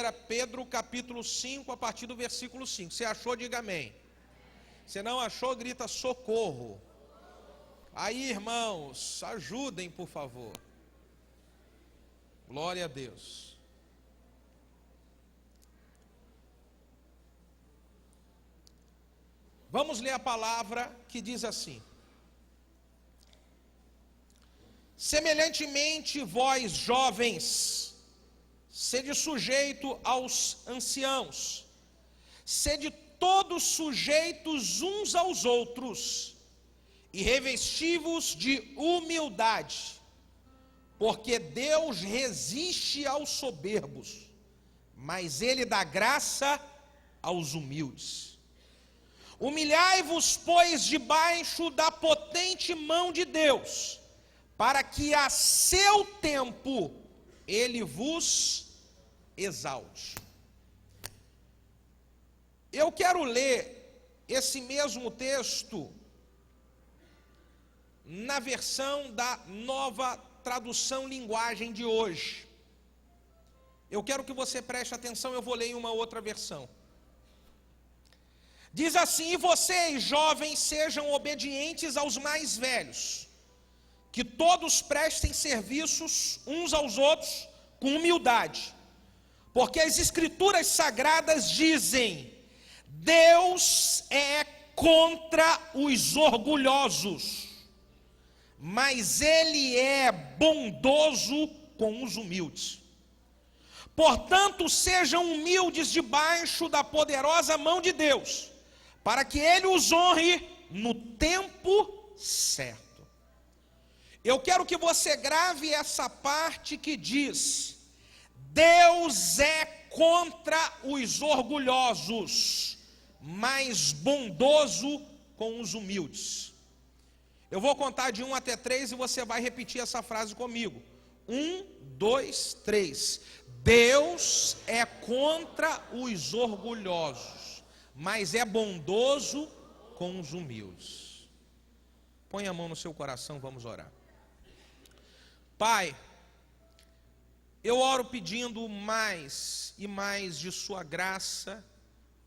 Pedro capítulo 5, a partir do versículo 5. Se achou, diga amém. Se não achou, grita socorro. Aí, irmãos, ajudem, por favor. Glória a Deus. Vamos ler a palavra que diz assim: semelhantemente, vós, jovens, sede sujeito aos anciãos, sede todos sujeitos uns aos outros, e revesti-vos de humildade, porque Deus resiste aos soberbos, mas Ele dá graça aos humildes. Humilhai-vos, pois, debaixo da potente mão de Deus, para que a seu tempo Ele vos exalte. Eu quero ler esse mesmo texto na versão da Nova Tradução Linguagem de hoje. Eu quero que você preste atenção, eu vou ler em uma outra versão. Diz assim: e vocês, jovens, sejam obedientes aos mais velhos, que todos prestem serviços uns aos outros com humildade, porque as Escrituras Sagradas dizem: Deus é contra os orgulhosos, mas Ele é bondoso com os humildes. Portanto, sejam humildes debaixo da poderosa mão de Deus, para que Ele os honre no tempo certo. Eu quero que você grave essa parte que diz: Deus é contra os orgulhosos, mas bondoso com os humildes. Eu vou contar de 1 até 3 e você vai repetir essa frase comigo. 1, 2, 3. Deus é contra os orgulhosos, mas é bondoso com os humildes. Põe a mão no seu coração, vamos orar. Pai, eu oro pedindo mais e mais de sua graça,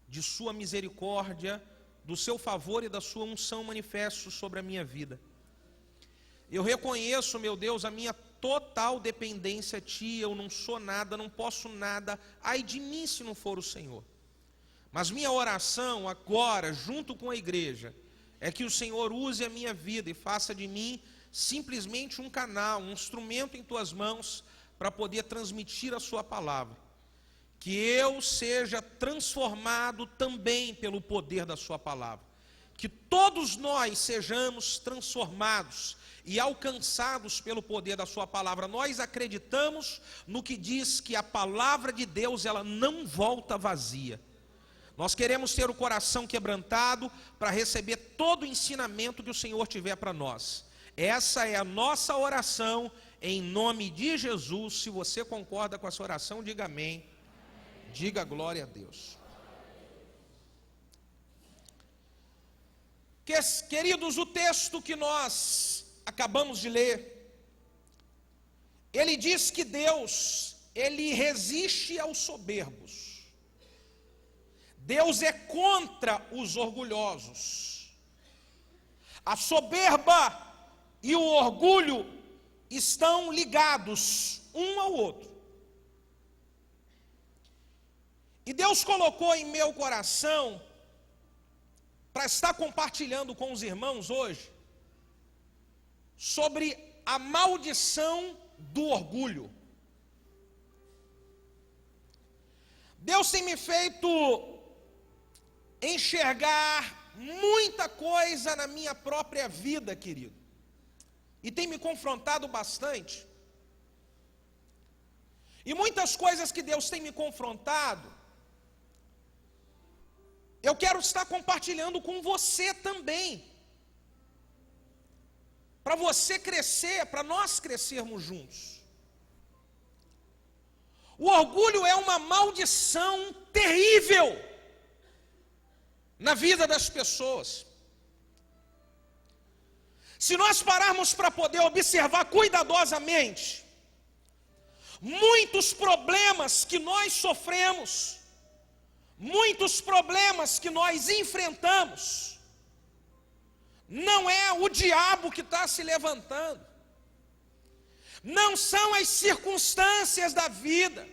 de sua misericórdia, do seu favor e da sua unção manifestos sobre a minha vida. Eu reconheço, meu Deus, a minha total dependência a Ti. Eu não sou nada, não posso nada, ai de mim se não for o Senhor. Mas minha oração agora, junto com a igreja, é que o Senhor use a minha vida e faça de mim simplesmente um canal, um instrumento em Tuas mãos, para poder transmitir a Sua palavra. Que eu seja transformado também pelo poder da Sua palavra. Que todos nós sejamos transformados e alcançados pelo poder da Sua palavra. Nós acreditamos no que diz que a palavra de Deus, ela não volta vazia. Nós queremos ter o coração quebrantado para receber todo o ensinamento que o Senhor tiver para nós. Essa é a nossa oração, em nome de Jesus. Se você concorda com essa oração, diga amém. Diga glória a Deus. Queridos, o texto que nós acabamos de ler, ele diz que Deus, Ele resiste aos soberbos. Deus é contra os orgulhosos. A soberba e o orgulho estão ligados um ao outro. E Deus colocou em meu coração, para estar compartilhando com os irmãos hoje, sobre a maldição do orgulho. Deus tem me feito enxergar muita coisa na minha própria vida, querido, e tem me confrontado bastante. E muitas coisas que Deus tem me confrontado, eu quero estar compartilhando com você também, para você crescer, para nós crescermos juntos. O orgulho é uma maldição terrível na vida das pessoas. Se nós pararmos para poder observar cuidadosamente, Muitos problemas que nós sofremos, muitos problemas que nós enfrentamos, não é o diabo que está se levantando, não são as circunstâncias da vida,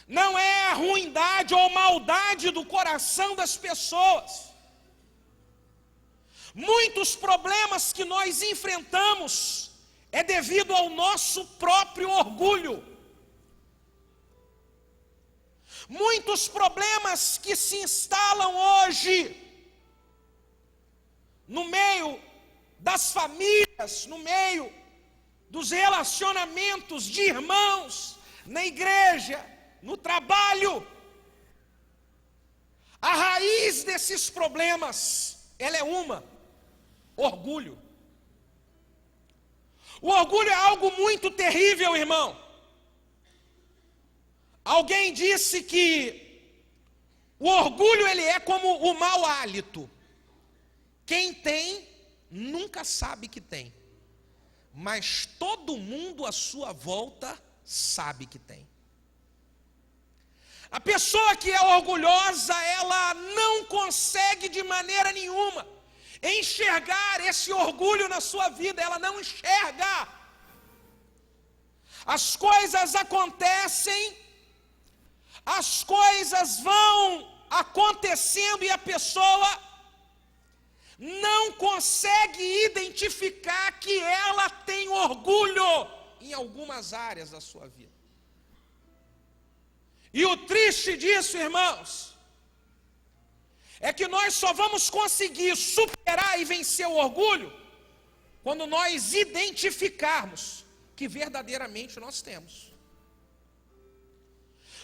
não é a ruindade ou maldade do coração das pessoas. Muitos problemas que nós enfrentamos é devido ao nosso próprio orgulho. Muitos problemas que se instalam hoje no meio das famílias, no meio dos relacionamentos de irmãos, na igreja, no trabalho. A raiz desses problemas, ela é orgulho. O orgulho é algo muito terrível, irmão. Alguém disse que o orgulho ele é como o mau hálito. Quem tem, nunca sabe que tem. Mas todo mundo à sua volta sabe que tem. A pessoa que é orgulhosa, ela não consegue de maneira nenhuma enxergar esse orgulho na sua vida, ela não enxerga. As coisas acontecem, as coisas vão acontecendo e a pessoa não consegue identificar que ela tem orgulho em algumas áreas da sua vida. E o triste disso, irmãos, é que nós só vamos conseguir superar e vencer o orgulho quando nós identificarmos que verdadeiramente nós temos.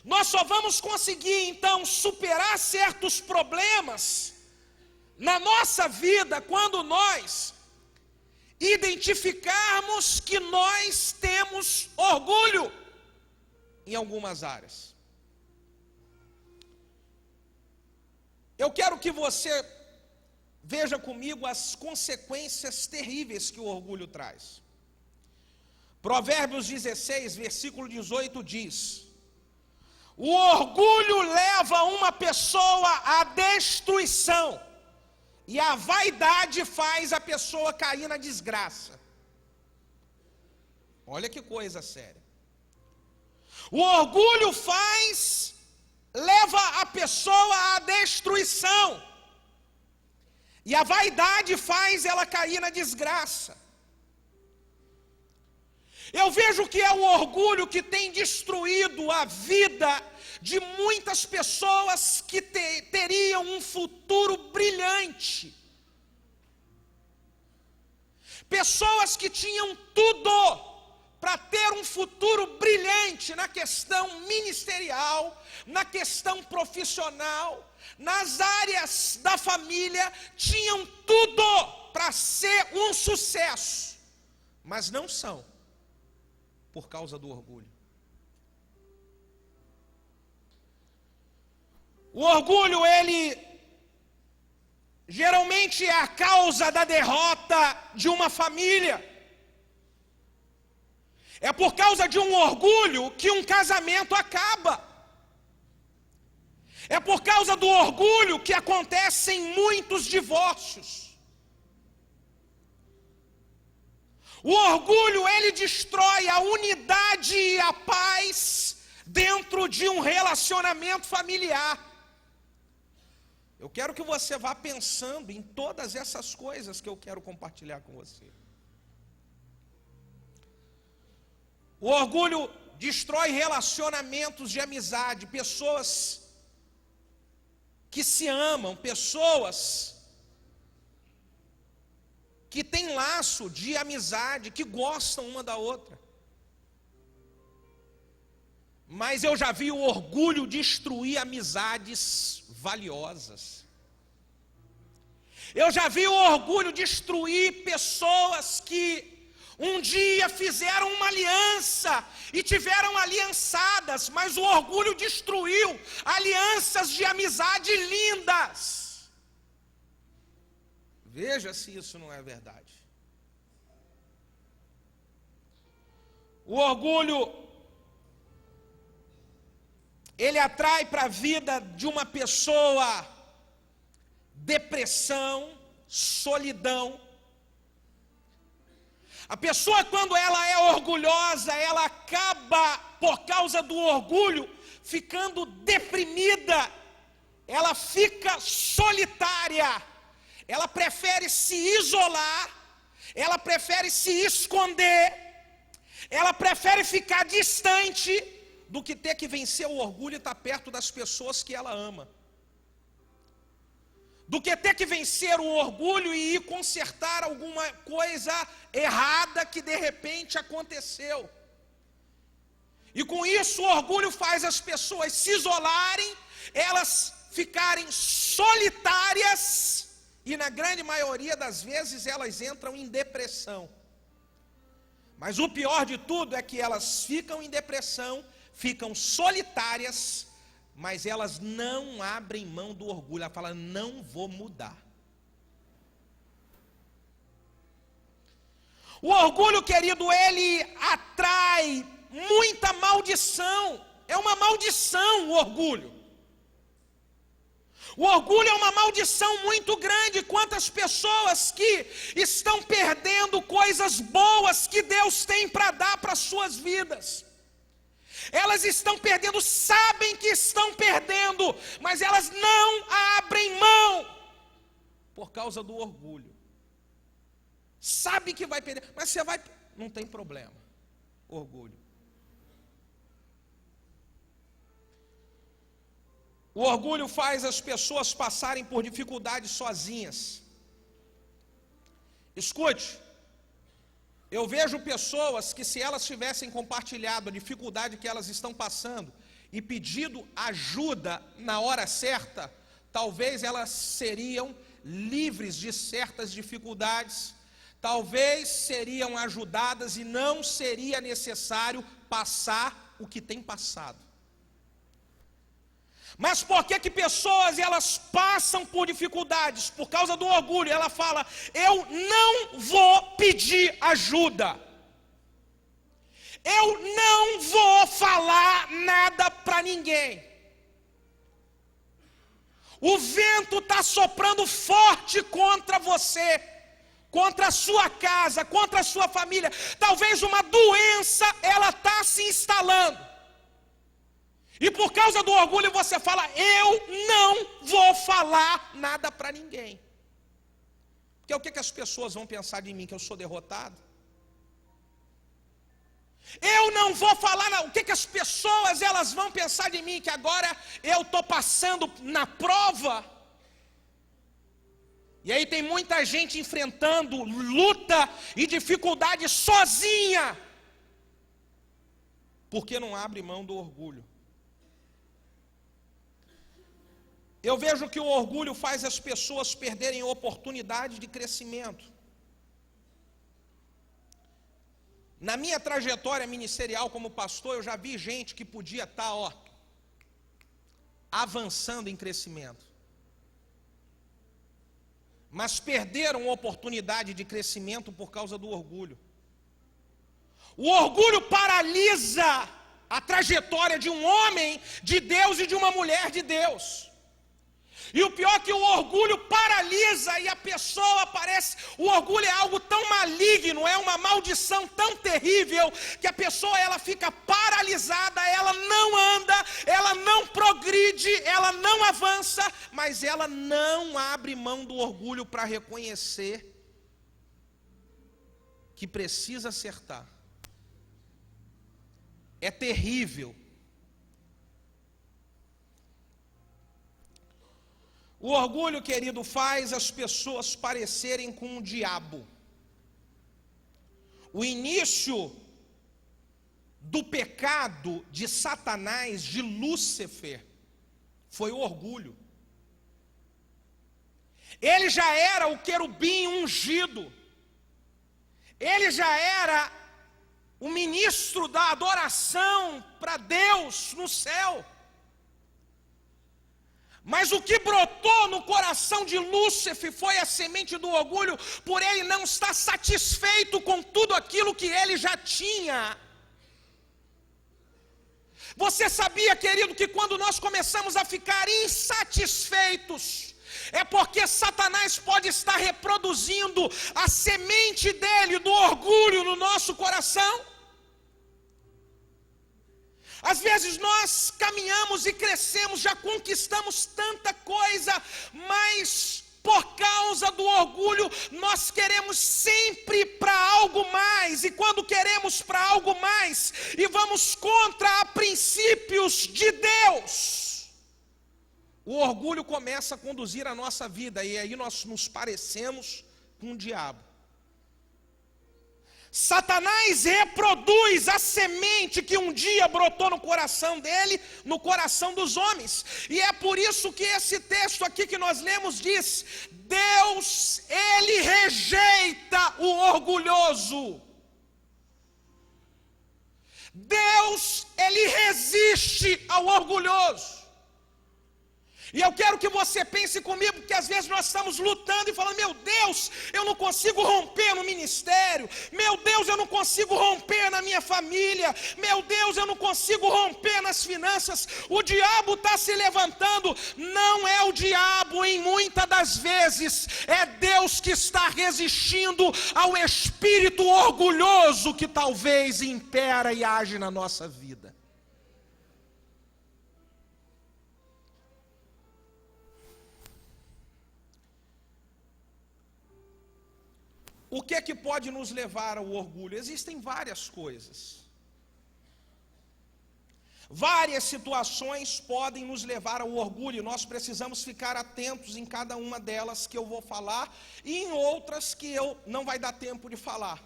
Nós só vamos conseguir então superar certos problemas na nossa vida quando nós identificarmos que nós temos orgulho em algumas áreas. Eu quero que você veja comigo as consequências terríveis que o orgulho traz. Provérbios 16, versículo 18 diz: o orgulho leva uma pessoa à destruição, e a vaidade faz a pessoa cair na desgraça. Olha que coisa séria. O orgulho leva a pessoa à destruição, e a vaidade faz ela cair na desgraça. Eu vejo que é o orgulho que tem destruído a vida de muitas pessoas que teriam um futuro brilhante. Pessoas que tinham tudo para ter um futuro brilhante na questão ministerial, na questão profissional, nas áreas da família, tinham tudo para ser um sucesso, mas não são, por causa do orgulho. O orgulho, ele geralmente é a causa da derrota de uma família. É por causa de um orgulho que um casamento acaba. É por causa do orgulho que acontecem muitos divórcios. O orgulho, ele destrói a unidade e a paz dentro de um relacionamento familiar. Eu quero que você vá pensando em todas essas coisas que eu quero compartilhar com você. O orgulho destrói relacionamentos de amizade, pessoas que se amam, pessoas que têm laço de amizade, que gostam uma da outra. Mas eu já vi o orgulho destruir amizades valiosas. Eu já vi o orgulho destruir pessoas que um dia fizeram uma aliança e tiveram aliançadas, mas o orgulho destruiu alianças de amizade lindas. Veja se isso não é verdade. O orgulho, ele atrai para a vida de uma pessoa depressão, solidão. A pessoa, quando ela é orgulhosa, ela acaba, por causa do orgulho, ficando deprimida. Ela fica solitária. Ela prefere se isolar. Ela prefere se esconder. Ela prefere ficar distante do que ter que vencer o orgulho e estar perto das pessoas que ela ama. Do que ter que vencer o orgulho e ir consertar alguma coisa errada que de repente aconteceu. E com isso o orgulho faz as pessoas se isolarem, elas ficarem solitárias e na grande maioria das vezes elas entram em depressão. Mas o pior de tudo é que elas ficam em depressão, ficam solitárias, mas elas não abrem mão do orgulho. Ela fala, não vou mudar. O orgulho, querido, ele atrai muita maldição. É uma maldição o orgulho. O orgulho é uma maldição muito grande. Quantas pessoas que estão perdendo coisas boas que Deus tem para dar para as suas vidas. Elas estão perdendo, sabem que estão perdendo, mas elas não abrem mão por causa do orgulho. Sabe que vai perder, mas você vai, não tem problema. Orgulho. O orgulho faz as pessoas passarem por dificuldades sozinhas. Escute. Eu vejo pessoas que, se elas tivessem compartilhado a dificuldade que elas estão passando e pedido ajuda na hora certa, talvez elas seriam livres de certas dificuldades, talvez seriam ajudadas e não seria necessário passar o que tem passado. Mas por que pessoas elas passam por dificuldades? Por causa do orgulho. Ela fala, eu não vou pedir ajuda. Eu não vou falar nada para ninguém. O vento está soprando forte contra você, contra a sua casa, contra a sua família. Talvez uma doença ela está se instalando. E por causa do orgulho você fala, eu não vou falar nada para ninguém. Porque o que as pessoas vão pensar de mim? Que eu sou derrotado? Eu não vou falar nada. O que as pessoas elas vão pensar de mim? Que agora eu estou passando na prova. E aí tem muita gente enfrentando luta e dificuldade sozinha. Porque não abre mão do orgulho. Eu vejo que o orgulho faz as pessoas perderem oportunidade de crescimento. Na minha trajetória ministerial como pastor, eu já vi gente que podia estar, avançando em crescimento. Mas perderam oportunidade de crescimento por causa do orgulho. O orgulho paralisa a trajetória de um homem de Deus e de uma mulher de Deus. E o pior é que o orgulho paralisa e a pessoa parece... O orgulho é algo tão maligno, é uma maldição tão terrível, que a pessoa ela fica paralisada, ela não anda, ela não progride, ela não avança, mas ela não abre mão do orgulho para reconhecer que precisa acertar. É terrível. O orgulho, querido, faz as pessoas parecerem com o diabo. O início do pecado de Satanás, de Lúcifer, foi o orgulho. Ele já era o querubim ungido. Ele já era o ministro da adoração para Deus no céu. Mas o que brotou no coração de Lúcifer foi a semente do orgulho, por ele não estar satisfeito com tudo aquilo que ele já tinha. Você sabia, querido, que quando nós começamos a ficar insatisfeitos, é porque Satanás pode estar reproduzindo a semente dele, do orgulho, no nosso coração? Às vezes nós caminhamos e crescemos, já conquistamos tanta coisa, mas por causa do orgulho nós queremos sempre para algo mais, e quando queremos para algo mais e vamos contra a princípios de Deus, o orgulho começa a conduzir a nossa vida, e aí nós nos parecemos com o diabo. Satanás reproduz a semente que um dia brotou no coração dele, no coração dos homens. E é por isso que esse texto aqui que nós lemos diz: Deus, ele rejeita o orgulhoso. Deus, ele resiste ao orgulhoso. E eu quero que você pense comigo, porque às vezes nós estamos lutando e falando: meu Deus, eu não consigo romper no ministério, meu Deus, eu não consigo romper na minha família, meu Deus, eu não consigo romper nas finanças. O diabo está se levantando. Não é o diabo, em muitas das vezes é Deus que está resistindo ao espírito orgulhoso que talvez impera e age na nossa vida. O que é que pode nos levar ao orgulho? Existem várias coisas. Várias situações podem nos levar ao orgulho, e nós precisamos ficar atentos em cada uma delas que eu vou falar, e em outras que eu não vai dar tempo de falar.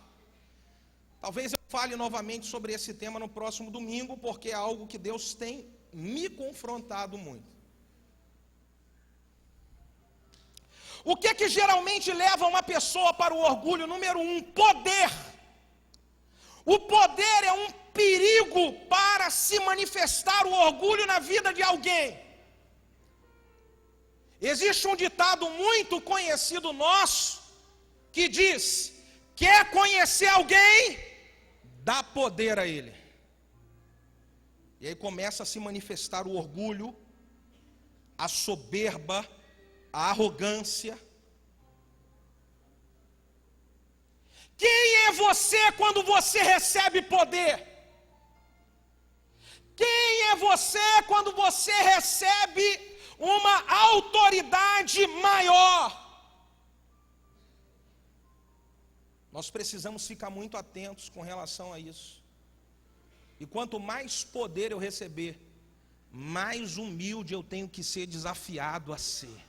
Talvez eu fale novamente sobre esse tema no próximo domingo, porque é algo que Deus tem me confrontado muito. O que é que geralmente leva uma pessoa para o orgulho? Número 1, poder. O poder é um perigo para se manifestar o orgulho na vida de alguém. Existe um ditado muito conhecido nosso, que diz: quer conhecer alguém? Dá poder a ele. E aí começa a se manifestar o orgulho, a soberba, a arrogância. Quem é você quando você recebe poder? Quem é você quando você recebe uma autoridade maior? Nós precisamos ficar muito atentos com relação a isso. E quanto mais poder eu receber, mais humilde eu tenho que ser desafiado a ser.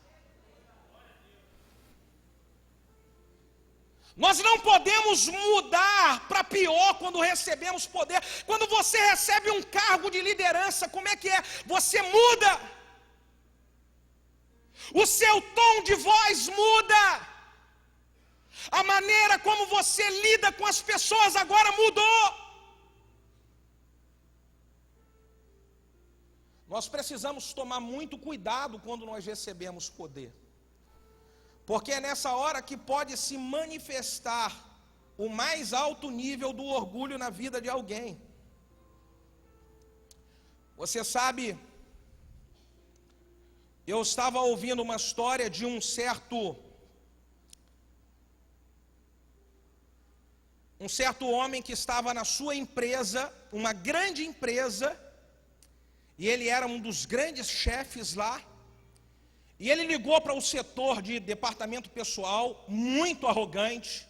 Nós não podemos mudar para pior quando recebemos poder. Quando você recebe um cargo de liderança, como é que é? Você muda. O seu tom de voz muda. A maneira como você lida com as pessoas agora mudou. Nós precisamos tomar muito cuidado quando nós recebemos poder. Porque é nessa hora que pode se manifestar o mais alto nível do orgulho na vida de alguém. Você sabe, eu estava ouvindo uma história de um certo homem que estava na sua empresa, uma grande empresa, e ele era um dos grandes chefes lá. E ele ligou para o setor de departamento pessoal, muito arrogante.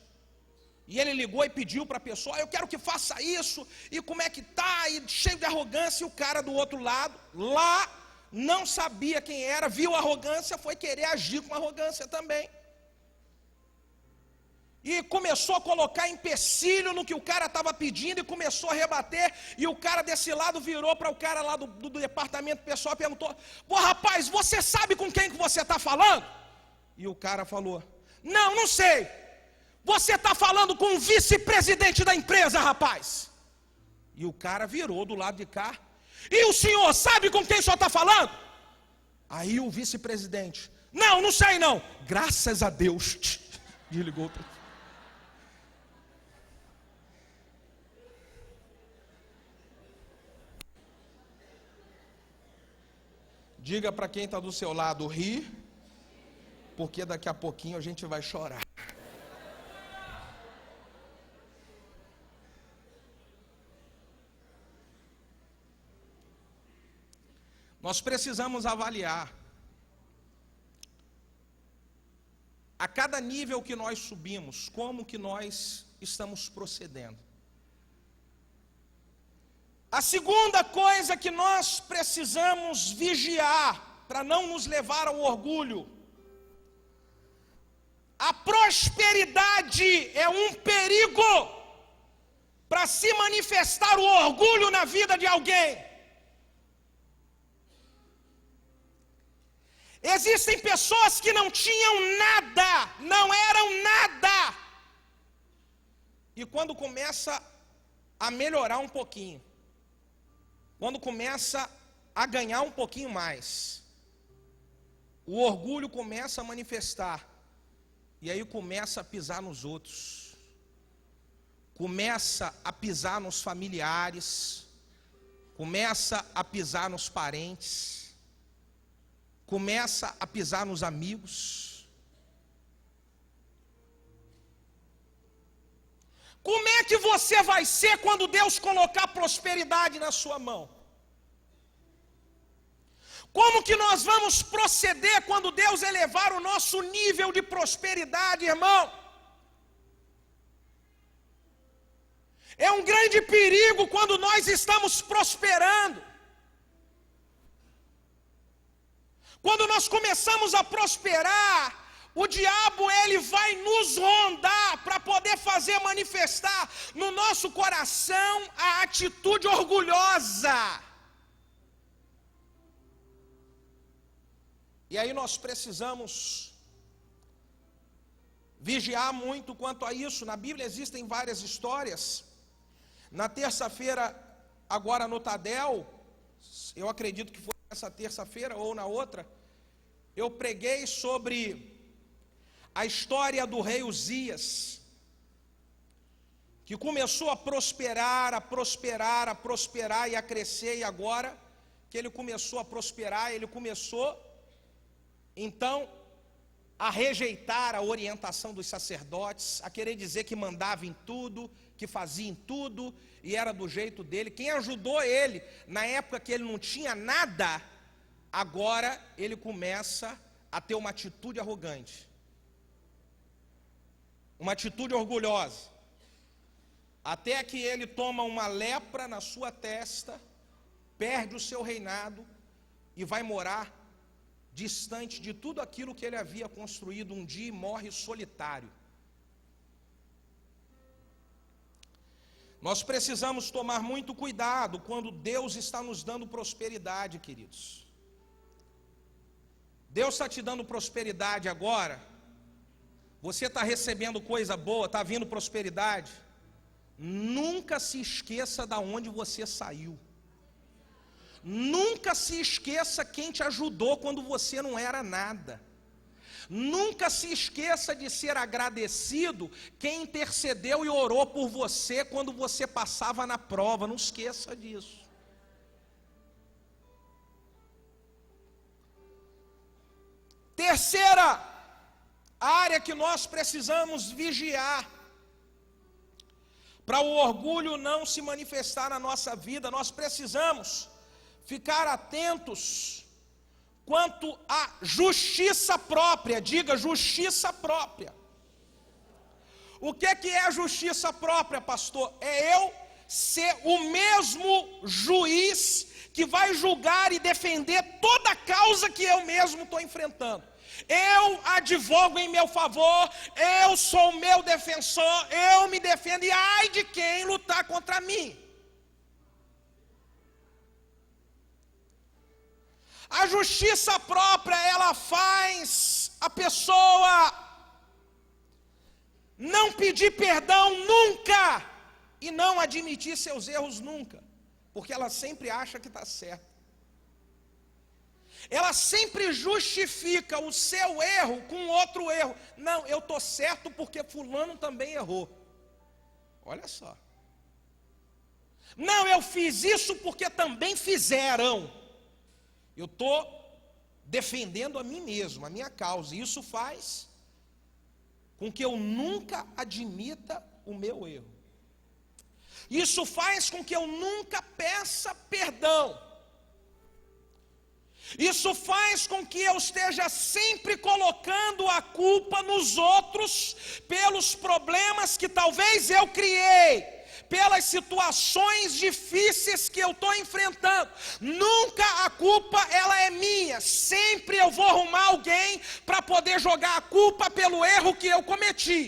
E ele ligou e pediu para a pessoa: eu quero que faça isso, e como é que está, e cheio de arrogância. E o cara do outro lado, lá, não sabia quem era, viu a arrogância, foi querer agir com arrogância também. E começou a colocar empecilho no que o cara estava pedindo, e começou a rebater. E o cara desse lado virou para o cara lá do departamento pessoal e perguntou: pô, rapaz, você sabe com quem que você está falando? E o cara falou: não sei. Você está falando com o vice-presidente da empresa, rapaz. E o cara virou do lado de cá: e o senhor sabe com quem o senhor está falando? Aí o vice-presidente: não sei não. Graças a Deus. Desligou. Diga para quem está do seu lado, ri, porque daqui a pouquinho a gente vai chorar. Nós precisamos avaliar a cada nível que nós subimos, como que nós estamos procedendo. A segunda coisa que nós precisamos vigiar para não nos levar ao orgulho. A prosperidade é um perigo para se manifestar o orgulho na vida de alguém. Existem pessoas que não tinham nada, não eram nada. E quando começa a melhorar um pouquinho, quando começa a ganhar um pouquinho mais, o orgulho começa a manifestar. E aí começa a pisar nos outros. Começa a pisar nos familiares. Começa a pisar nos parentes. Começa a pisar nos amigos. Como é que você vai ser quando Deus colocar prosperidade na sua mão? Como que nós vamos proceder quando Deus elevar o nosso nível de prosperidade, irmão? É um grande perigo quando nós estamos prosperando. Quando nós começamos a prosperar, o diabo ele vai nos rondar para poder fazer manifestar no nosso coração a atitude orgulhosa. E aí nós precisamos vigiar muito quanto a isso. Na Bíblia existem várias histórias. Na terça-feira, agora no Tadel, eu acredito que foi essa terça-feira ou na outra, eu preguei sobre a história do rei Uzias, que começou a prosperar e a crescer, e agora que ele começou a prosperar, ele começou então a rejeitar a orientação dos sacerdotes, a querer dizer que mandava em tudo, que fazia em tudo, e era do jeito dele. Quem ajudou ele, na época que ele não tinha nada, agora ele começa a ter uma atitude arrogante, uma atitude orgulhosa, até que ele toma uma lepra na sua testa, perde o seu reinado e vai morar distante de tudo aquilo que ele havia construído um dia e morre solitário. Nós precisamos tomar muito cuidado quando Deus está nos dando prosperidade, queridos. Deus está te dando prosperidade agora, você está recebendo coisa boa, está vindo prosperidade. Nunca se esqueça de onde você saiu. Nunca se esqueça quem te ajudou quando você não era nada. Nunca se esqueça de ser agradecido quem intercedeu e orou por você quando você passava na prova. Não esqueça disso. Terceira área que nós precisamos vigiar para o orgulho não se manifestar na nossa vida, nós precisamos ficar atentos quanto à justiça própria. Diga justiça própria. O que é a justiça própria, pastor? É eu ser o mesmo juiz que vai julgar e defender toda a causa que eu mesmo estou enfrentando. Eu advogo em meu favor, eu sou o meu defensor, eu me defendo, e ai de quem lutar contra mim. A justiça própria, ela faz a pessoa não pedir perdão nunca e não admitir seus erros nunca, porque ela sempre acha que está certa. Ela sempre justifica o seu erro com outro erro. Não, eu estou certo porque fulano também errou. Olha só. Não, eu fiz isso porque também fizeram. Eu estou defendendo a mim mesmo, a minha causa. E isso faz com que eu nunca admita o meu erro. Isso faz com que eu nunca peça perdão. Isso faz com que eu esteja sempre colocando a culpa nos outros pelos problemas que talvez eu criei, pelas situações difíceis que eu estou enfrentando. Nunca a culpa ela é minha. Sempre eu vou arrumar alguém para poder jogar a culpa pelo erro que eu cometi.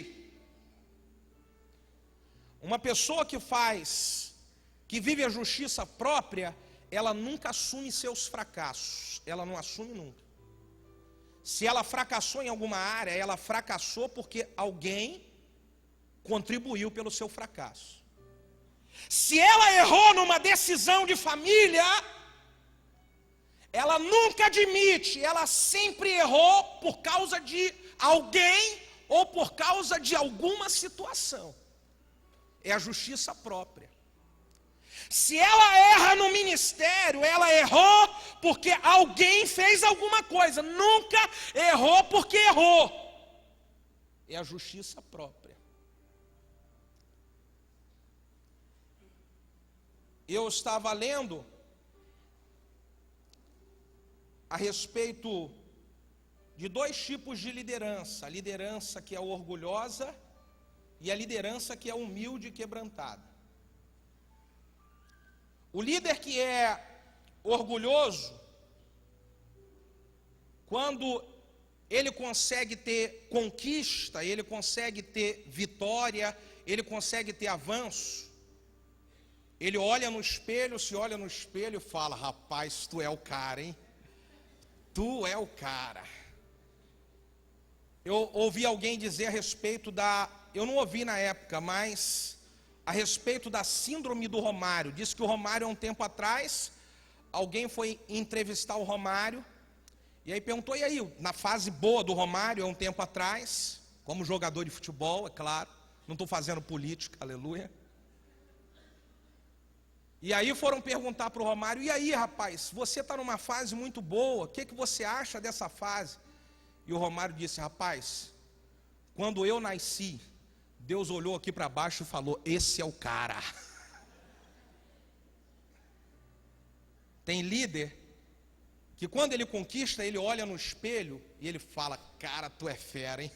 Uma pessoa que vive a justiça própria, ela nunca assume seus fracassos. Ela não assume nunca. Se ela fracassou em alguma área, ela fracassou porque alguém contribuiu pelo seu fracasso. Se ela errou numa decisão de família, ela nunca admite, ela sempre errou por causa de alguém ou por causa de alguma situação. É a justiça própria. Se ela erra no ministério, ela errou porque alguém fez alguma coisa. Nunca errou porque errou. É a justiça própria. Eu estava lendo a respeito de dois tipos de liderança. A liderança que é orgulhosa e a liderança que é humilde e quebrantada. O líder que é orgulhoso, quando ele consegue ter conquista, ele consegue ter vitória, ele consegue ter avanço, ele olha no espelho, se olha no espelho e fala: rapaz, tu é o cara, hein? Tu é o cara. Eu ouvi alguém dizer a respeito eu não ouvi na época, mas a respeito da síndrome do Romário. Disse que o Romário, há um tempo atrás, alguém foi entrevistar o Romário, e aí perguntou: e aí, na fase boa do Romário, há um tempo atrás, como jogador de futebol, é claro, não estou fazendo política, aleluia. E aí foram perguntar para o Romário: e aí, rapaz, você está numa fase muito boa, o que você acha dessa fase? E o Romário disse: rapaz, quando eu nasci, Deus olhou aqui para baixo e falou: esse é o cara. Tem líder que quando ele conquista, ele olha no espelho e ele fala: cara, tu é fera, hein?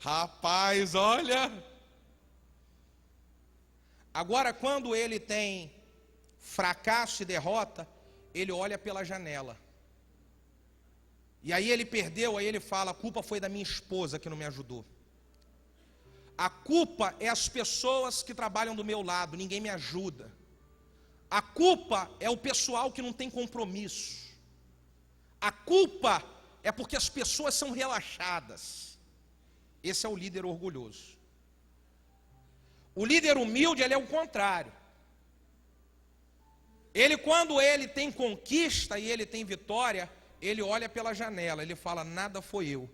Rapaz, olha. Agora, quando ele tem fracasso e derrota, ele olha pela janela. E aí ele perdeu, aí ele fala: a culpa foi da minha esposa que não me ajudou. A culpa é as pessoas que trabalham do meu lado, ninguém me ajuda. A culpa é o pessoal que não tem compromisso. A culpa é porque as pessoas são relaxadas. Esse é o líder orgulhoso. O líder humilde, ele é o contrário. Ele, quando ele tem conquista e ele tem vitória, ele olha pela janela, ele fala: nada foi eu.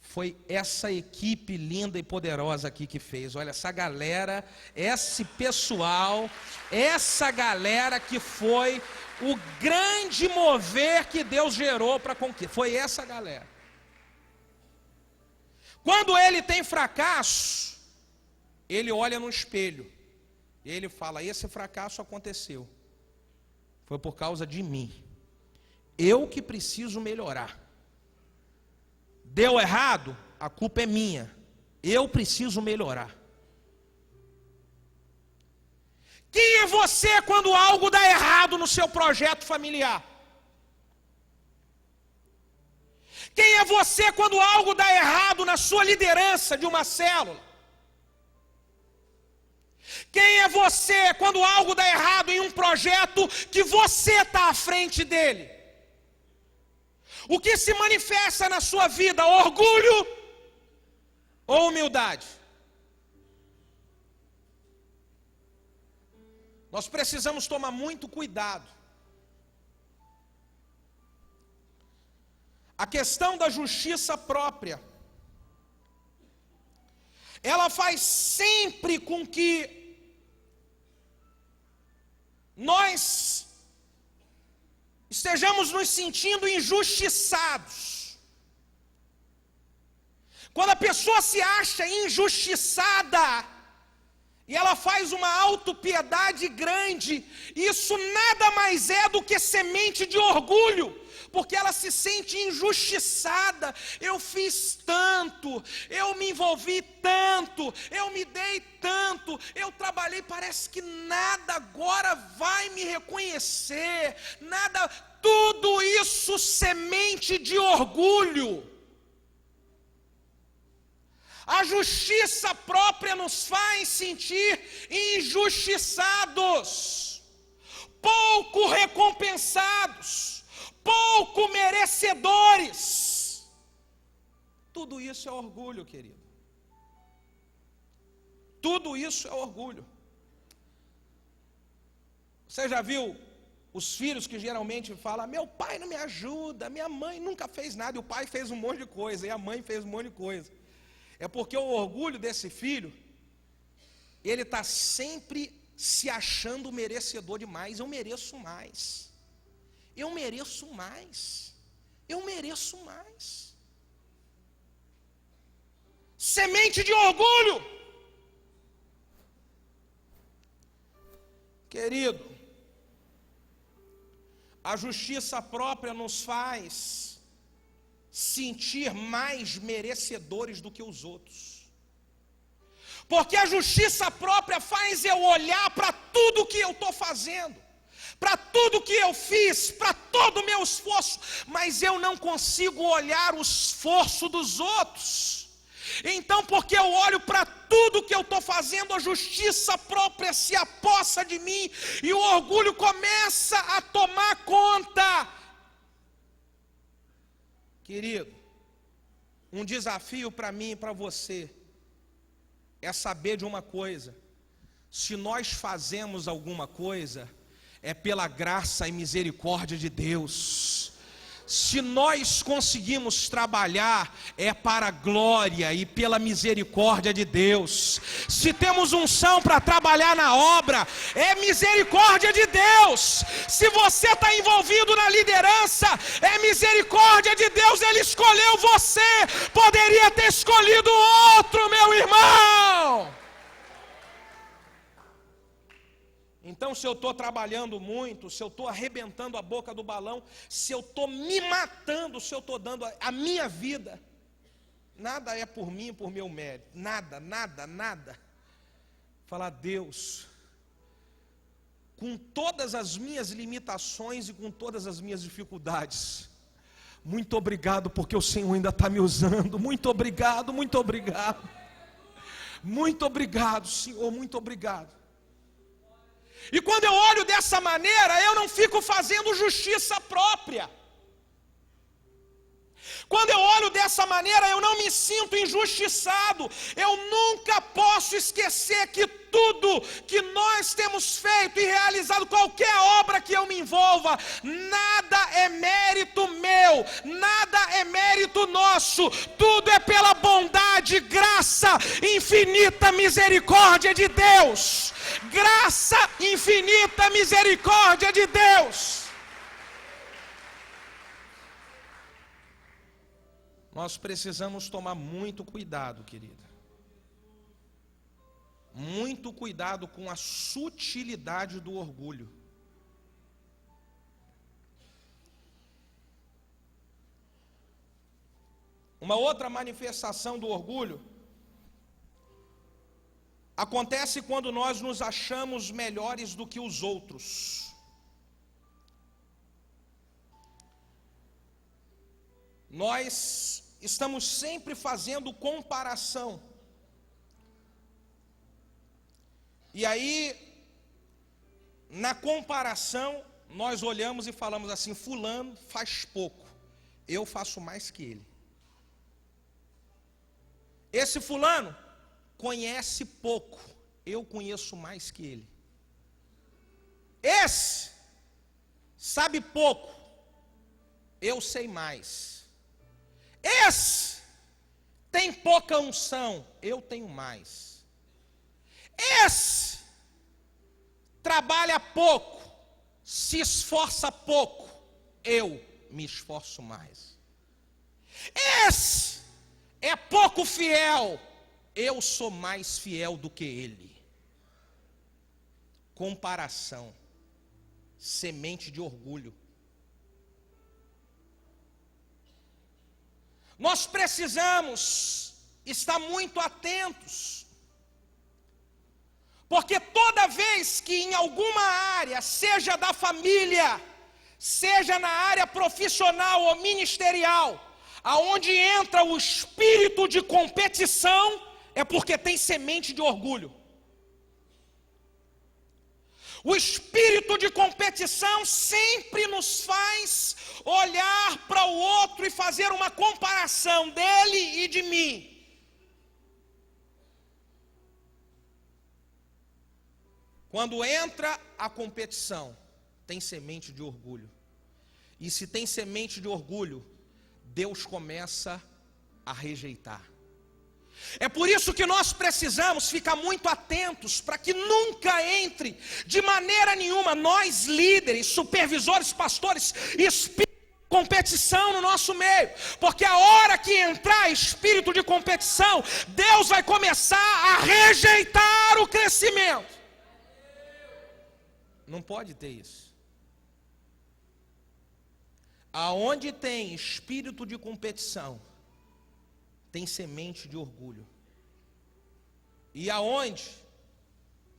Foi essa equipe linda e poderosa aqui que fez. Olha, essa galera, esse pessoal, essa galera que foi o grande mover que Deus gerou para a conquista. Foi essa galera. Quando ele tem fracasso, ele olha no espelho e ele fala: esse fracasso aconteceu, foi por causa de mim. Eu que preciso melhorar. Deu errado, a culpa é minha. Eu preciso melhorar. Quem é você quando algo dá errado no seu projeto familiar? Quem é você quando algo dá errado na sua liderança de uma célula? Quem é você quando algo dá errado em um projeto que você está à frente dele? O que se manifesta na sua vida? Orgulho ou humildade? Nós precisamos tomar muito cuidado. A questão da justiça própria, ela faz sempre com que nós estejamos nos sentindo injustiçados. Quando a pessoa se acha injustiçada, e ela faz uma autopiedade grande, isso nada mais é do que semente de orgulho, porque ela se sente injustiçada. Eu fiz tanto, eu me envolvi tanto, eu me dei tanto, eu trabalhei, parece que nada agora vai me reconhecer, nada, tudo isso semente de orgulho. A justiça própria nos faz sentir injustiçados, pouco recompensados, pouco merecedores. Tudo isso é orgulho, querido. Tudo isso é orgulho. Você já viu os filhos que geralmente falam: meu pai não me ajuda, minha mãe nunca fez nada, e o pai fez um monte de coisa, e a mãe fez um monte de coisa. É porque o orgulho desse filho, ele está sempre se achando merecedor demais. Eu mereço mais, eu mereço mais, eu mereço mais. Semente de orgulho. Querido, a justiça própria nos faz sentir mais merecedores do que os outros, porque a justiça própria faz eu olhar para tudo que eu estou fazendo, para tudo que eu fiz, para todo o meu esforço, mas eu não consigo olhar o esforço dos outros. Então, porque eu olho para tudo que eu estou fazendo, a justiça própria se apossa de mim, e o orgulho começa a tomar conta. Querido, um desafio para mim e para você é saber de uma coisa: se nós fazemos alguma coisa, é pela graça e misericórdia de Deus. Se nós conseguimos trabalhar, é para a glória e pela misericórdia de Deus. Se temos unção para trabalhar na obra, é misericórdia de Deus. Se você está envolvido na liderança, é misericórdia de Deus. Ele escolheu você, poderia ter escolhido outro, meu irmão. Então, se eu estou trabalhando muito, se eu estou arrebentando a boca do balão, se eu estou me matando, se eu estou dando a minha vida, nada é por mim, por meu mérito, nada, nada, nada. Falar: Deus, com todas as minhas limitações e com todas as minhas dificuldades, muito obrigado, porque o Senhor ainda está me usando. Muito obrigado, muito obrigado. Muito obrigado, Senhor, muito obrigado. E quando eu olho dessa maneira, eu não fico fazendo justiça própria. Quando eu olho dessa maneira, eu não me sinto injustiçado. Eu nunca posso esquecer que tudo que nós temos feito e realizado, qualquer obra que eu me envolva, nada é mérito meu, nada é mérito nosso, tudo é pela bondade, graça, infinita misericórdia de Deus. Graça, infinita misericórdia de Deus. Nós precisamos tomar muito cuidado, querida. Muito cuidado com a sutilidade do orgulho. Uma outra manifestação do orgulho acontece quando nós nos achamos melhores do que os outros. Nós estamos sempre fazendo comparação. E aí, na comparação, nós olhamos e falamos assim: fulano faz pouco, eu faço mais que ele. Esse fulano conhece pouco, eu conheço mais que ele. Esse sabe pouco, eu sei mais. Esse tem pouca unção, eu tenho mais. Esse trabalha pouco, se esforça pouco, eu me esforço mais. Esse é pouco fiel, eu sou mais fiel do que ele. Comparação, semente de orgulho. Nós precisamos estar muito atentos, porque toda vez que em alguma área, seja da família, seja na área profissional ou ministerial, aonde entra o espírito de competição, é porque tem semente de orgulho. O espírito de competição sempre nos faz olhar para o outro e fazer uma comparação dele e de mim. Quando entra a competição, tem semente de orgulho. E se tem semente de orgulho, Deus começa a rejeitar. É por isso que nós precisamos ficar muito atentos para que nunca entre, de maneira nenhuma, nós líderes, supervisores, pastores, espírito de competição no nosso meio. Porque a hora que entrar espírito de competição, Deus vai começar a rejeitar o crescimento. Não pode ter isso. Aonde tem espírito de competição, tem semente de orgulho. E aonde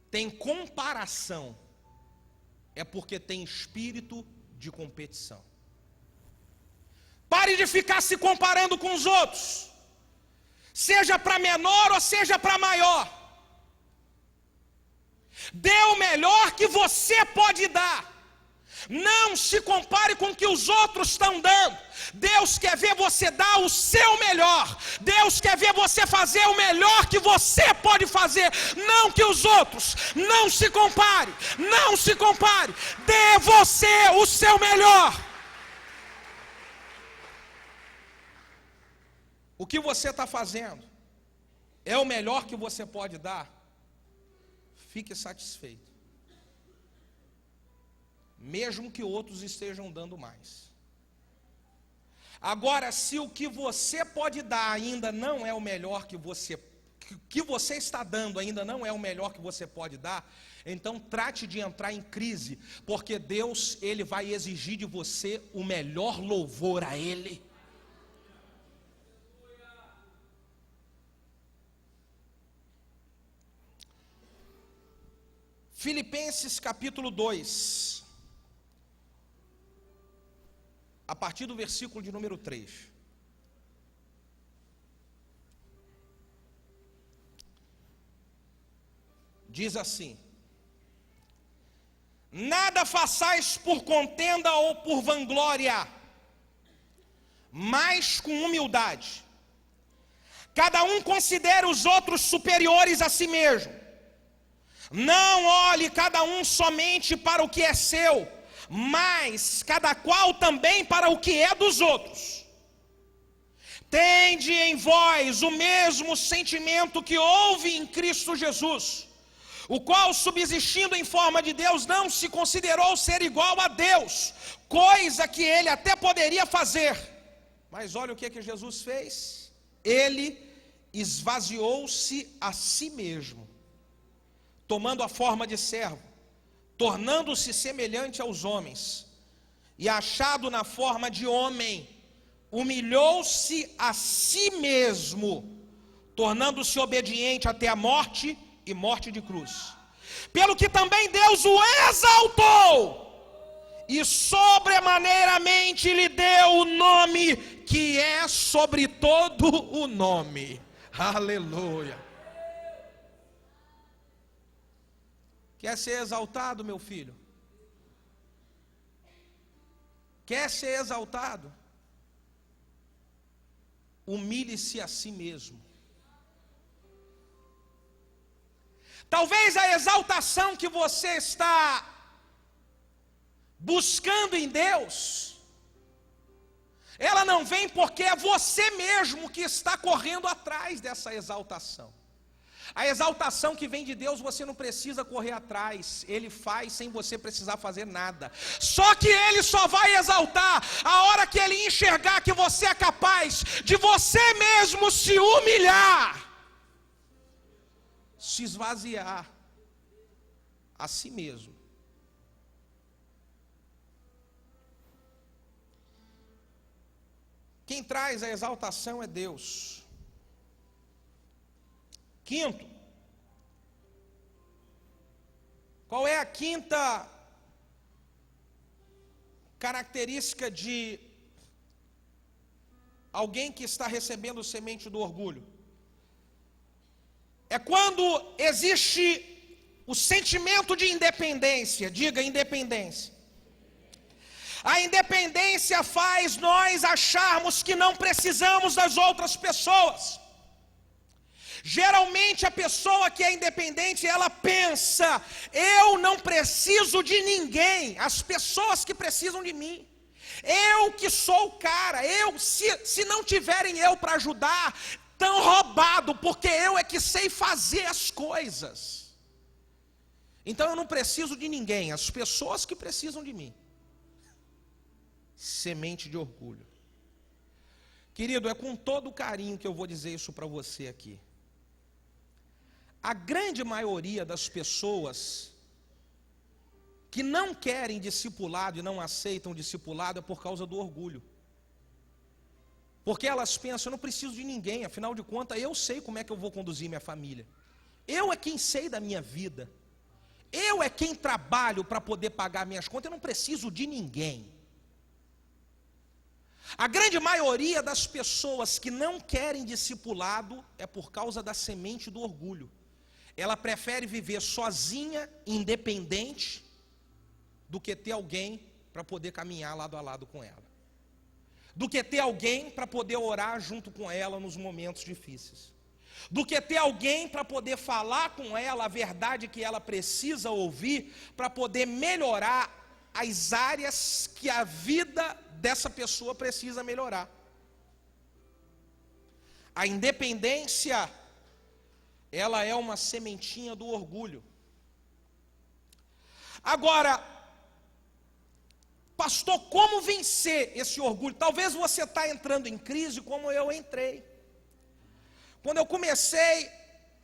tem comparação, é porque tem espírito de competição. Pare de ficar se comparando com os outros, seja para menor ou seja para maior. Dê o melhor que você pode dar. Não se compare com o que os outros estão dando. Deus quer ver você dar o seu melhor. Deus quer ver você fazer o melhor que você pode fazer, não que os outros. Não se compare, não se compare. Dê você o seu melhor. O que você está fazendo é o melhor que você pode dar. Fique satisfeito, mesmo que outros estejam dando mais. Agora, se o que você pode dar ainda não é o melhor que você está dando ainda não é o melhor que você pode dar, então trate de entrar em crise, porque Deus, Ele vai exigir de você o melhor louvor a Ele. Filipenses capítulo 2, a partir do versículo de número 3. Diz assim: nada façais por contenda ou por vanglória, mas com humildade. Cada um considere os outros superiores a si mesmo. Não olhe cada um somente para o que é seu, mas cada qual também para o que é dos outros. Tende em vós o mesmo sentimento que houve em Cristo Jesus, o qual, subsistindo em forma de Deus, não se considerou ser igual a Deus, coisa que ele até poderia fazer. Mas olha o que Jesus fez. Ele esvaziou-se a si mesmo, tomando a forma de servo, tornando-se semelhante aos homens, e achado na forma de homem, humilhou-se a si mesmo, tornando-se obediente até a morte e morte de cruz. Pelo que também Deus o exaltou, e sobremaneiramente lhe deu o nome que é sobre todo o nome. Aleluia. Quer ser exaltado, meu filho? Quer ser exaltado? Humilhe-se a si mesmo. Talvez a exaltação que você está buscando em Deus, ela não vem porque é você mesmo que está correndo atrás dessa exaltação. A exaltação que vem de Deus, você não precisa correr atrás, Ele faz sem você precisar fazer nada. Só que Ele só vai exaltar a hora que Ele enxergar que você é capaz de você mesmo se humilhar, se esvaziar a si mesmo. Quem traz a exaltação é Deus. Quinto, qual é a quinta característica de alguém que está recebendo semente do orgulho? É quando existe o sentimento de independência. Diga independência. A independência faz nós acharmos que não precisamos das outras pessoas. Geralmente a pessoa que é independente, ela pensa: eu não preciso de ninguém, as pessoas que precisam de mim. Eu que sou o cara, se não tiverem eu para ajudar, tão roubado, porque eu é que sei fazer as coisas. Então eu não preciso de ninguém, as pessoas que precisam de mim. Semente de orgulho. Querido, é com todo carinho que eu vou dizer isso para você aqui. A grande maioria das pessoas que não querem discipulado e não aceitam discipulado é por causa do orgulho. Porque elas pensam: eu não preciso de ninguém, afinal de contas eu sei como é que eu vou conduzir minha família. Eu é quem sei da minha vida. Eu é quem trabalho para poder pagar minhas contas, eu não preciso de ninguém. A grande maioria das pessoas que não querem discipulado é por causa da semente do orgulho. Ela prefere viver sozinha, independente, do que ter alguém para poder caminhar lado a lado com ela. Do que ter alguém para poder orar junto com ela nos momentos difíceis. Do que ter alguém para poder falar com ela a verdade que ela precisa ouvir, para poder melhorar as áreas que a vida dessa pessoa precisa melhorar. A independência, ela é uma sementinha do orgulho. Agora, pastor, como vencer esse orgulho? Talvez você está entrando em crise como eu entrei. Quando eu comecei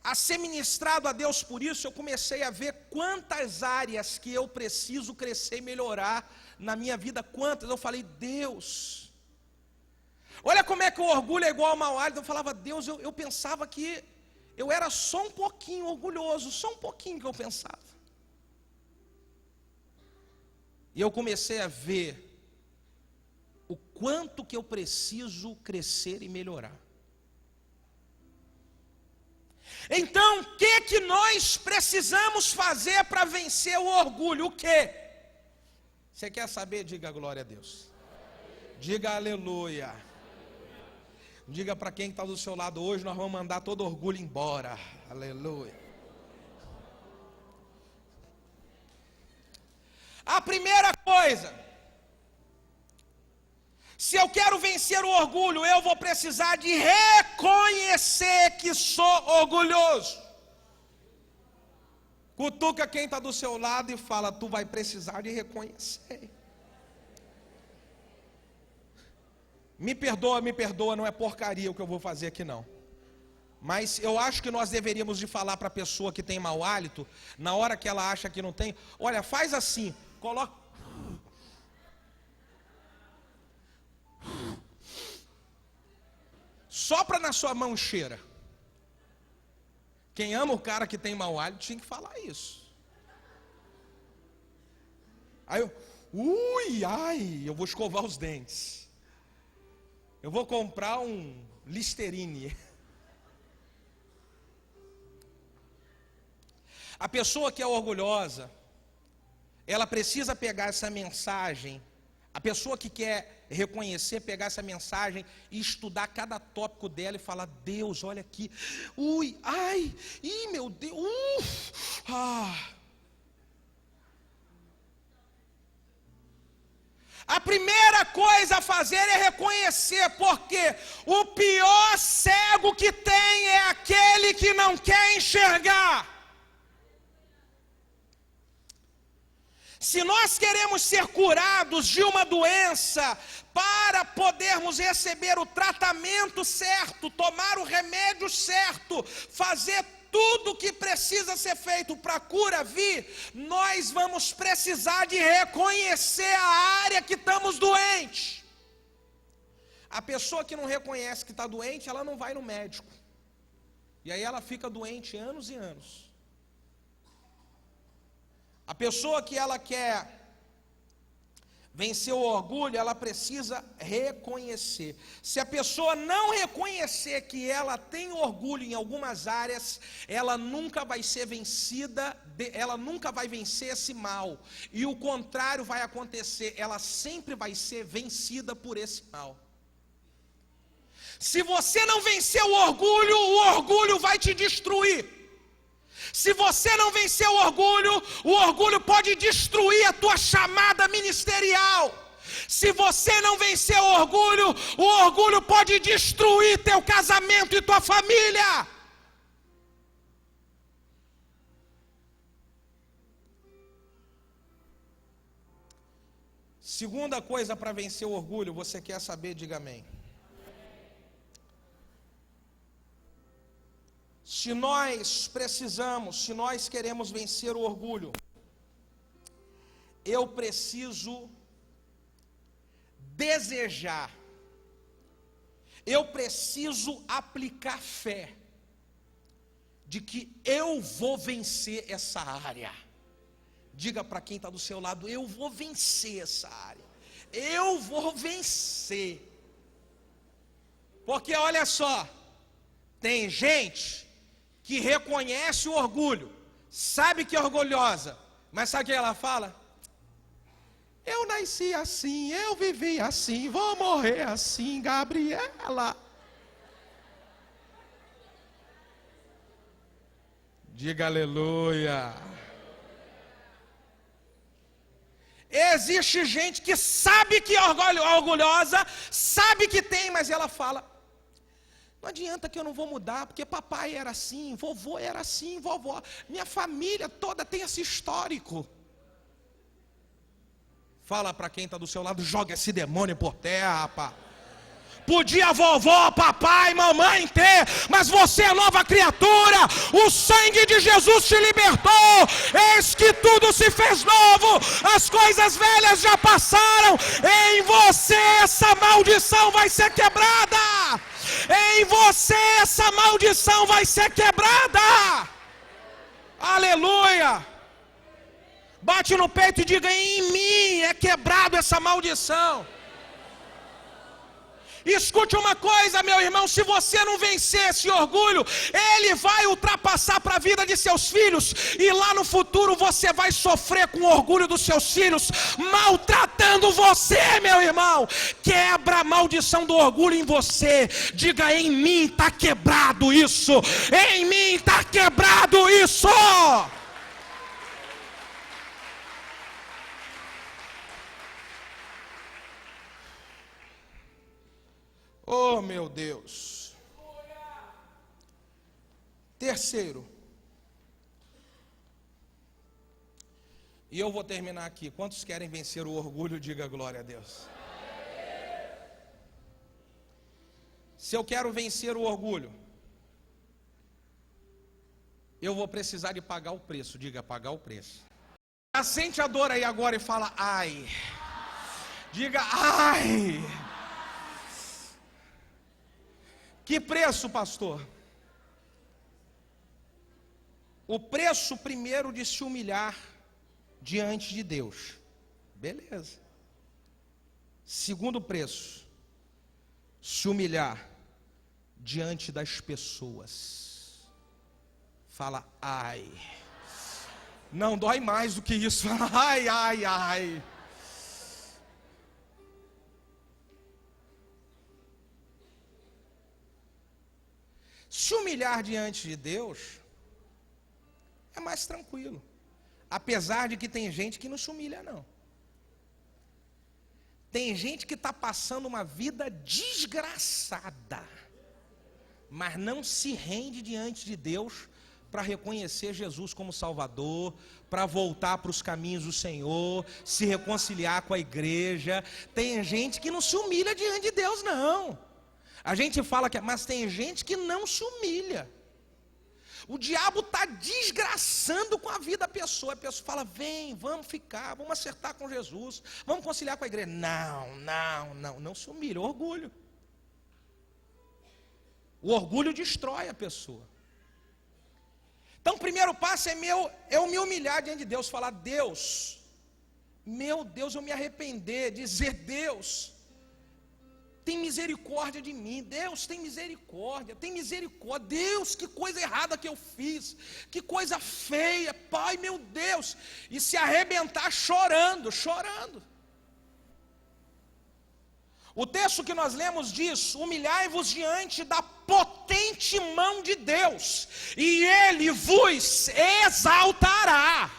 a ser ministrado a Deus por isso, eu comecei a ver quantas áreas que eu preciso crescer e melhorar na minha vida. Quantas? Eu falei: Deus, olha como é que o orgulho é igual ao mau hálito. Eu falava: Deus, eu pensava que eu era só um pouquinho orgulhoso, só um pouquinho que eu pensava. E eu comecei a ver o quanto que eu preciso crescer e melhorar. Então, o que nós precisamos fazer para vencer o orgulho? O quê? Você quer saber? Diga glória a Deus. Diga aleluia. Diga para quem está do seu lado: hoje nós vamos mandar todo orgulho embora. Aleluia. A primeira coisa, se eu quero vencer o orgulho, eu vou precisar de reconhecer que sou orgulhoso. Cutuca quem está do seu lado e fala: tu vai precisar de reconhecer. Me perdoa, não é porcaria o que eu vou fazer aqui não. Mas eu acho que nós deveríamos de falar para a pessoa que tem mau hálito, na hora que ela acha que não tem: olha, faz assim, coloca. Sopra na sua mão, cheira. Quem ama o cara que tem mau hálito tinha que falar isso. Aí eu, eu vou escovar os dentes. Eu vou comprar um Listerine. A pessoa que é orgulhosa, ela precisa pegar essa mensagem. A pessoa que quer reconhecer, pegar essa mensagem e estudar cada tópico dela e falar: Deus, olha aqui. Meu Deus. A primeira coisa a fazer é reconhecer, porque o pior cego que tem é aquele que não quer enxergar. Se nós queremos ser curados de uma doença, para podermos receber o tratamento certo, tomar o remédio certo, fazer tudo o que precisa ser feito para a cura vir, nós vamos precisar de reconhecer a área que estamos doentes. A pessoa que não reconhece que está doente, ela não vai no médico. E aí ela fica doente anos e anos. A pessoa que ela quer vencer o orgulho, ela precisa reconhecer. Se a pessoa não reconhecer que ela tem orgulho em algumas áreas, ela nunca vai ser vencida, ela nunca vai vencer esse mal. E o contrário vai acontecer, ela sempre vai ser vencida por esse mal. Se você não vencer o orgulho vai te destruir. Se você não vencer o orgulho pode destruir a tua chamada ministerial. Se você não vencer o orgulho pode destruir teu casamento e tua família. Segunda coisa para vencer o orgulho, você quer saber? Diga amém. Se nós queremos vencer o orgulho, eu preciso desejar, eu preciso aplicar fé, de que eu vou vencer essa área. Diga para quem está do seu lado, eu vou vencer essa área, eu vou vencer. Porque olha só, tem gente que reconhece o orgulho, sabe que é orgulhosa, mas sabe o que ela fala? Eu nasci assim, eu vivi assim, vou morrer assim, Gabriela. Diga aleluia. Existe gente que sabe que é orgulhosa, sabe que tem, mas ela fala: não adianta que eu não vou mudar, porque papai era assim, vovô era assim, vovó, minha família toda tem esse histórico. Fala para quem está do seu lado, joga esse demônio por terra, rapaz. Podia vovó, papai, mamãe ter, mas você é nova criatura, o sangue de Jesus te libertou, eis que tudo se fez novo, as coisas velhas já passaram, em você essa maldição vai ser quebrada. Em você essa maldição vai ser quebrada. Aleluia. Bate no peito e diga: em mim é quebrado essa maldição. Escute uma coisa, meu irmão, se você não vencer esse orgulho, ele vai ultrapassar para a vida de seus filhos, e lá no futuro você vai sofrer com o orgulho dos seus filhos, maltratando você, meu irmão. Quebra a maldição do orgulho em você, diga: em mim está quebrado isso, em mim está quebrado isso. Oh, meu Deus. Terceiro, e eu vou terminar aqui. Quantos querem vencer o orgulho? Diga glória a Deus. Se eu quero vencer o orgulho, eu vou precisar de pagar o preço. Diga: pagar o preço. Sente a dor aí agora e fala: ai. Diga: ai. Que preço, pastor? O preço primeiro de se humilhar diante de Deus. Beleza. Segundo preço, se humilhar diante das pessoas. Fala: ai. Não, dói mais do que isso. Fala: ai, ai, ai. Se humilhar diante de Deus é mais tranquilo. Apesar de que tem gente que não se humilha, não. Tem gente que está passando uma vida desgraçada, mas não se rende diante de Deus para reconhecer Jesus como Salvador, para voltar para os caminhos do Senhor, se reconciliar com a igreja. Tem gente que não se humilha diante de Deus, não. A gente fala que, mas tem gente que não se humilha. O diabo está desgraçando com a vida da pessoa. A pessoa fala, vem, vamos ficar, vamos acertar com Jesus, vamos conciliar com a igreja. Não se humilha, orgulho. O orgulho destrói a pessoa. Então o primeiro passo é eu me humilhar diante de Deus, falar, Deus, meu Deus, eu me arrepender, dizer, Deus, tem misericórdia de mim, Deus, tem misericórdia, Deus, que coisa errada que eu fiz, que coisa feia, Pai, meu Deus, e se arrebentar chorando. O texto que nós lemos diz, humilhai-vos diante da potente mão de Deus, e Ele vos exaltará.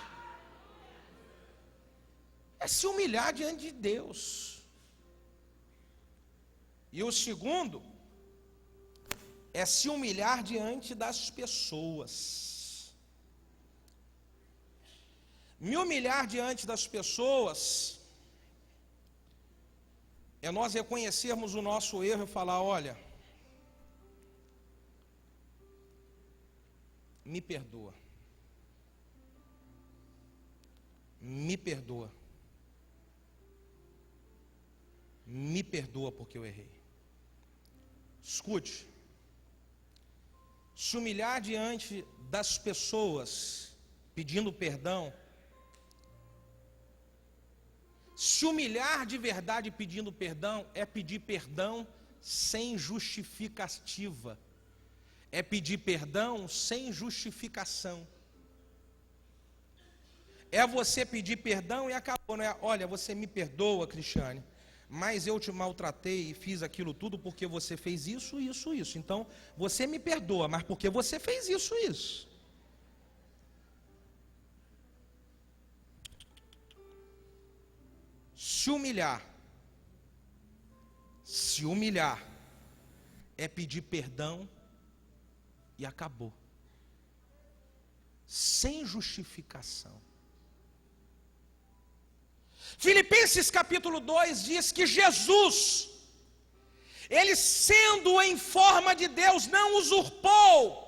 É se humilhar diante de Deus. E o segundo, é se humilhar diante das pessoas. Me humilhar diante das pessoas é nós reconhecermos o nosso erro e falar, olha, me perdoa. Me perdoa. Me perdoa porque eu errei. Escute. Se humilhar diante das pessoas, pedindo perdão, se humilhar de verdade pedindo perdão, é pedir perdão sem justificativa. É pedir perdão sem justificação. É você pedir perdão e acabou, não é? Olha, você me perdoa, Cristiane, mas eu te maltratei e fiz aquilo tudo porque você fez isso. Então, você me perdoa, mas porque você fez isso. Se humilhar é pedir perdão e acabou. Sem justificação. Filipenses capítulo 2 diz que Jesus, Ele sendo em forma de Deus, não usurpou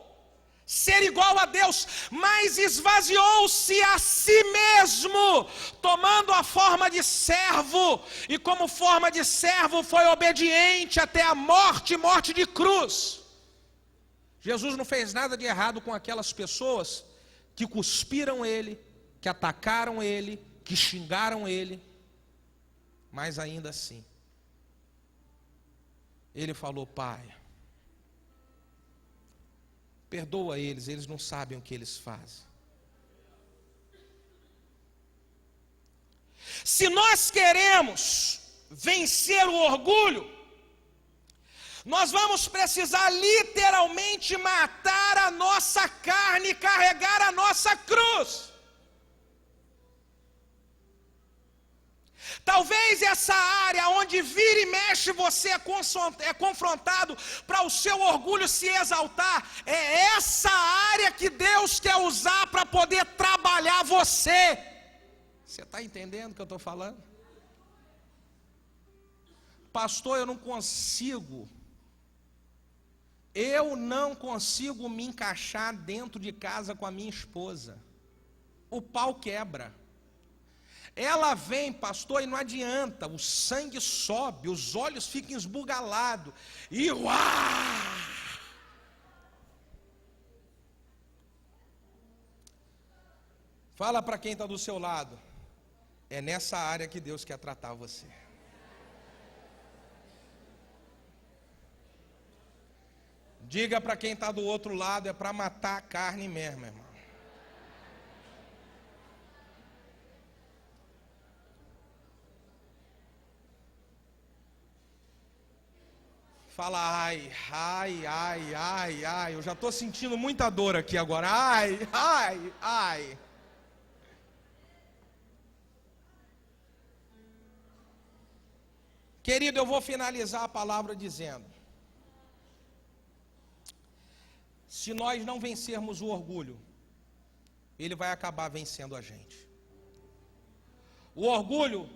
ser igual a Deus, mas esvaziou-se a si mesmo, tomando a forma de servo, e como forma de servo foi obediente até a morte de cruz. Jesus não fez nada de errado com aquelas pessoas que cuspiram Ele, que atacaram Ele, que xingaram Ele, mas ainda assim, Ele falou, Pai, perdoa eles não sabem o que eles fazem. Se nós queremos vencer o orgulho, nós vamos precisar literalmente matar a nossa carne e carregar a nossa cruz. Talvez essa área onde vira e mexe você é confrontado para o seu orgulho se exaltar, é essa área que Deus quer usar para poder trabalhar você. Você está entendendo o que eu estou falando? Pastor, eu não consigo me encaixar dentro de casa com a minha esposa. O pau quebra. Ela vem, pastor, e não adianta, o sangue sobe, os olhos ficam esbugalados, e uá! Fala para quem está do seu lado, é nessa área que Deus quer tratar você. Diga para quem está do outro lado, é para matar a carne mesmo, irmão. Fala, ai, eu já estou sentindo muita dor aqui agora, ai. Querido, eu vou finalizar a palavra dizendo: se nós não vencermos o orgulho, ele vai acabar vencendo a gente. O orgulho,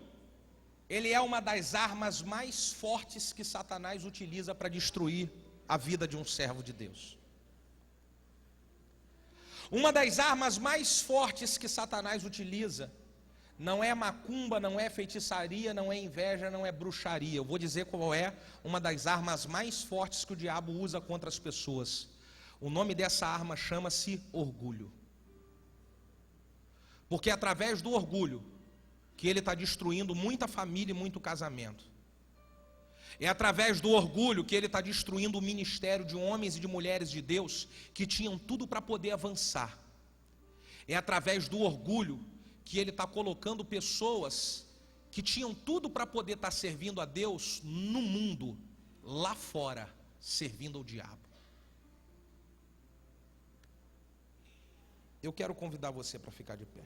ele é uma das armas mais fortes que Satanás utiliza para destruir a vida de um servo de Deus. Uma das armas mais fortes que Satanás utiliza não é macumba, não é feitiçaria, não é inveja, não é bruxaria. Eu vou dizer qual é uma das armas mais fortes que o diabo usa contra as pessoas. O nome dessa arma chama-se orgulho. Porque é através do orgulho que ele está destruindo muita família e muito casamento. É através do orgulho que ele está destruindo o ministério de homens e de mulheres de Deus que tinham tudo para poder avançar. É através do orgulho que ele está colocando pessoas que tinham tudo para poder estar servindo a Deus no mundo, lá fora, servindo ao diabo. Eu quero convidar você para ficar de pé.